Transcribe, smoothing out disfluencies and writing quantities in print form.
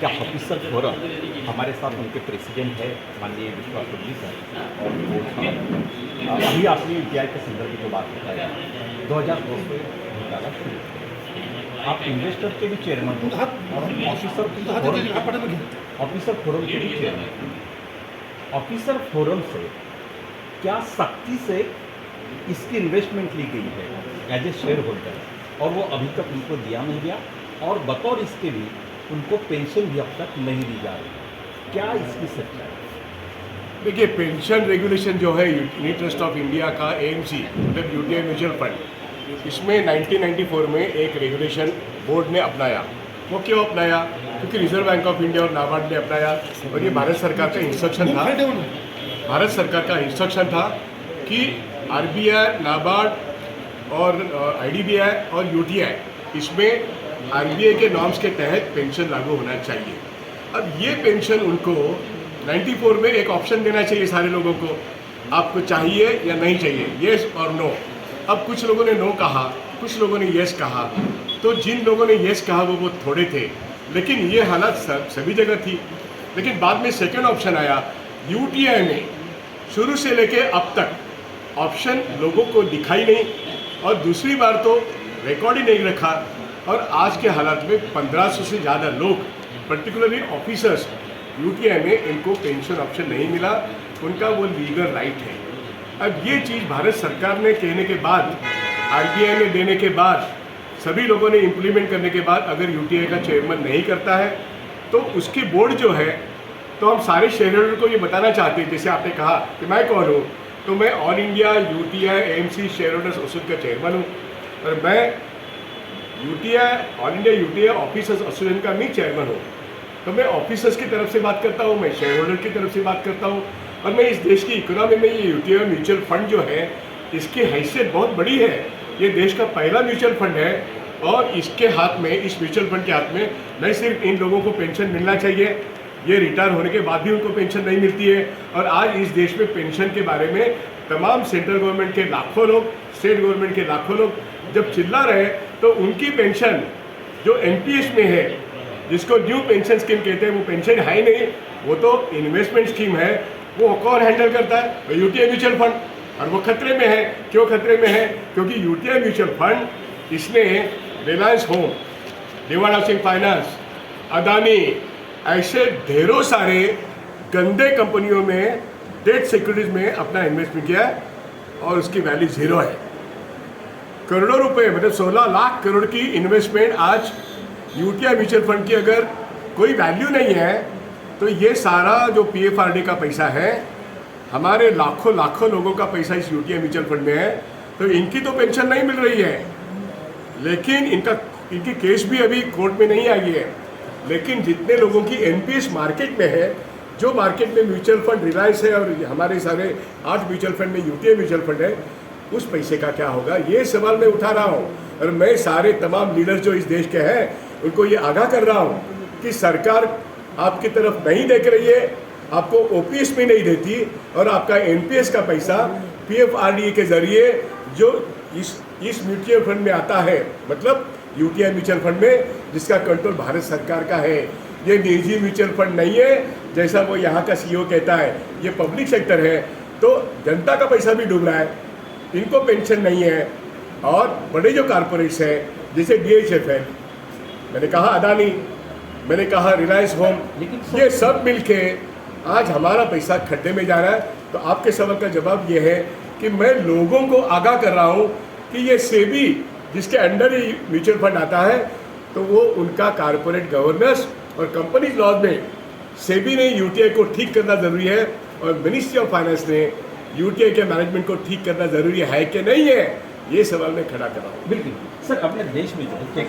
क्या officer forum हमारे साथ उनके प्रेसिडेंट है माननीय विश्वास जी सर और वो अभी आपने यूटीआई के संदर्भ में जो बात बताया 2002 से घोटाला शुरू हुआ। आप इन्वेस्टर के भी चेयरमैन हो और ऑफिसर फोरम के भी चेयरमैन। ऑफिसर फोरम से क्या सख्ती से इसकी इन्वेस्टमेंट ली गई है एज ए शेयर होल्डर और वो अभी तक उनको दिया नहीं गया और बतौर इसके भी उनको पेंशन भी अब तक नहीं दी जा रही, क्या इसकी सच्चाई? देखिए, पेंशन रेगुलेशन जो है यूनिट ट्रस्ट ऑफ इंडिया का एएमसी मतलब यूटीआई म्यूचुअल फंड, इसमें 1994 में एक रेगुलेशन बोर्ड ने अपनाया। वो क्यों अपनाया? क्योंकि रिजर्व बैंक ऑफ इंडिया और नाबार्ड ने अपनाया और ये भारत सरकार का इंस्ट्रक्शन था। भारत सरकार का इंस्ट्रक्शन था कि आरबीआई, नाबार्ड और आईडीबीआई और यूटीआई इसमें आरबीआई के नॉर्म्स के तहत पेंशन लागू होना चाहिए। अब ये पेंशन उनको 94 में एक ऑप्शन देना चाहिए सारे लोगों को, आपको चाहिए या नहीं चाहिए, येस और नो। अब कुछ लोगों ने नो कहा, कुछ लोगों ने येस कहा। तो जिन लोगों ने येस कहा वो बहुत थोड़े थे, लेकिन ये हालत सभी जगह थी। लेकिन बाद में सेकेंड ऑप्शन आया। यूटीआई में शुरू से लेके अब तक ऑप्शन लोगों को दिखाई नहीं और दूसरी बार तो रिकॉर्ड ही नहीं रखा। और आज के हालात में 1500 से ज़्यादा लोग, पर्टिकुलरली ऑफिसर्स, यूटीआई में इनको पेंशन ऑप्शन नहीं मिला। उनका वो लीगल राइट है। अब ये चीज़ भारत सरकार ने कहने के बाद, आरबीआई ने देने के बाद, सभी लोगों ने इम्प्लीमेंट करने के बाद अगर यूटीआई का चेयरमैन नहीं करता है तो उसकी बोर्ड जो है, तो हम सारे शेयर होल्डर को ये बताना चाहते हैं, जैसे आपने कहा कि मैं कौन हूँ, तो मैं all India UTI AMC share holders association का चेयरमैन हूँ और मैं UTI, all India UTI officers association का मैं चेयरमैन हूँ। तो मैं ऑफिसर्स की तरफ से बात करता हूँ, मैं शेयर होल्डर की तरफ से बात करता हूँ और मैं इस देश की इकोनॉमी में ये यूटीआई म्यूचुअल फंड जो है, इसकी हैसियत बहुत बड़ी है। ये देश का पहला म्यूचुअल फंड है और इसके हाथ में, इस म्यूचुअल फंड के हाथ में नहीं सिर्फ इन लोगों को पेंशन मिलना चाहिए, ये रिटायर होने के बाद भी उनको पेंशन नहीं मिलती है। और आज इस देश में पेंशन के बारे में तमाम सेंट्रल गवर्नमेंट के लाखों लोग, स्टेट गवर्नमेंट के लाखों लोग जब चिल्ला रहे, तो उनकी पेंशन जो एनपीएस में है, जिसको न्यू पेंशन स्कीम कहते हैं, वो पेंशन है ही नहीं, वो तो इन्वेस्टमेंट स्कीम है। वो कौन हैंडल करता है? UTI mutual fund. और वो खतरे में है। क्यों खतरे में है? क्योंकि यूटीआई म्यूचुअल फंड इसने Reliance home, Devon housing finance, Adani, ऐसे ढेरों सारे गंदे कंपनियों में डेट सिक्योरिटीज में अपना इन्वेस्टमेंट किया है और उसकी वैल्यू जीरो है। करोड़ों रुपए, मतलब 16 लाख करोड़ की इन्वेस्टमेंट आज यूटीआई म्यूचुअल फंड की अगर कोई वैल्यू नहीं है, तो ये सारा जो पीएफआरडी का पैसा है, हमारे लाखों लाखों लोगों का पैसा इस यूटीआई म्यूचुअल फंड में है। तो इनकी तो पेंशन नहीं मिल रही है, लेकिन इनकी केस भी अभी कोर्ट में नहीं आई है। लेकिन जितने लोगों की एनपीएस मार्केट में है, जो मार्केट में म्यूचुअल फंड रिलायंस है और हमारे सारे 8 म्यूचुअल फंड में यूटीआई म्यूचुअल फंड है, उस पैसे का क्या होगा? ये सवाल मैं उठा रहा हूँ और मैं सारे तमाम लीडर्स जो इस देश के हैं उनको ये आगाह कर रहा हूँ कि सरकार आपकी तरफ नहीं देख रही है, आपको ओपीएस में नहीं देती और आपका एनपीएस का पैसा पीएफआरडी के जरिए जो इस म्यूचुअल फंड में आता है, मतलब यूटीआई म्यूचुअल फंड में, जिसका कंट्रोल भारत सरकार का है। ये निजी म्यूचुअल फंड नहीं है जैसा वो यहाँ का सीईओ कहता है, ये पब्लिक सेक्टर है। तो जनता का पैसा भी डूब रहा है, इनको पेंशन नहीं है। और बड़े जो कारपोरेट्स हैं जैसे डीएचएफएल, मैंने कहा अदानी, मैंने कहा रिलायंस होम, ये सब मिलके आज हमारा पैसा खड्डे में जा रहा है। तो आपके सवाल का जवाब ये है कि मैं लोगों को आगाह कर रहा हूँ कि ये सेबी, जिसके अंडर ही म्यूचुअल फंड आता है, तो वो उनका कारपोरेट गवर्नेंस और कंपनीज लॉ में सेबी ने यूटीआई को ठीक करना ज़रूरी है और मिनिस्ट्री ऑफ फाइनेंस ने यूटीआई के मैनेजमेंट को ठीक करना ज़रूरी है कि नहीं है, ये सवाल मैं खड़ा कर रहा हूँ। बिल्कुल सर, अपने देश में जो है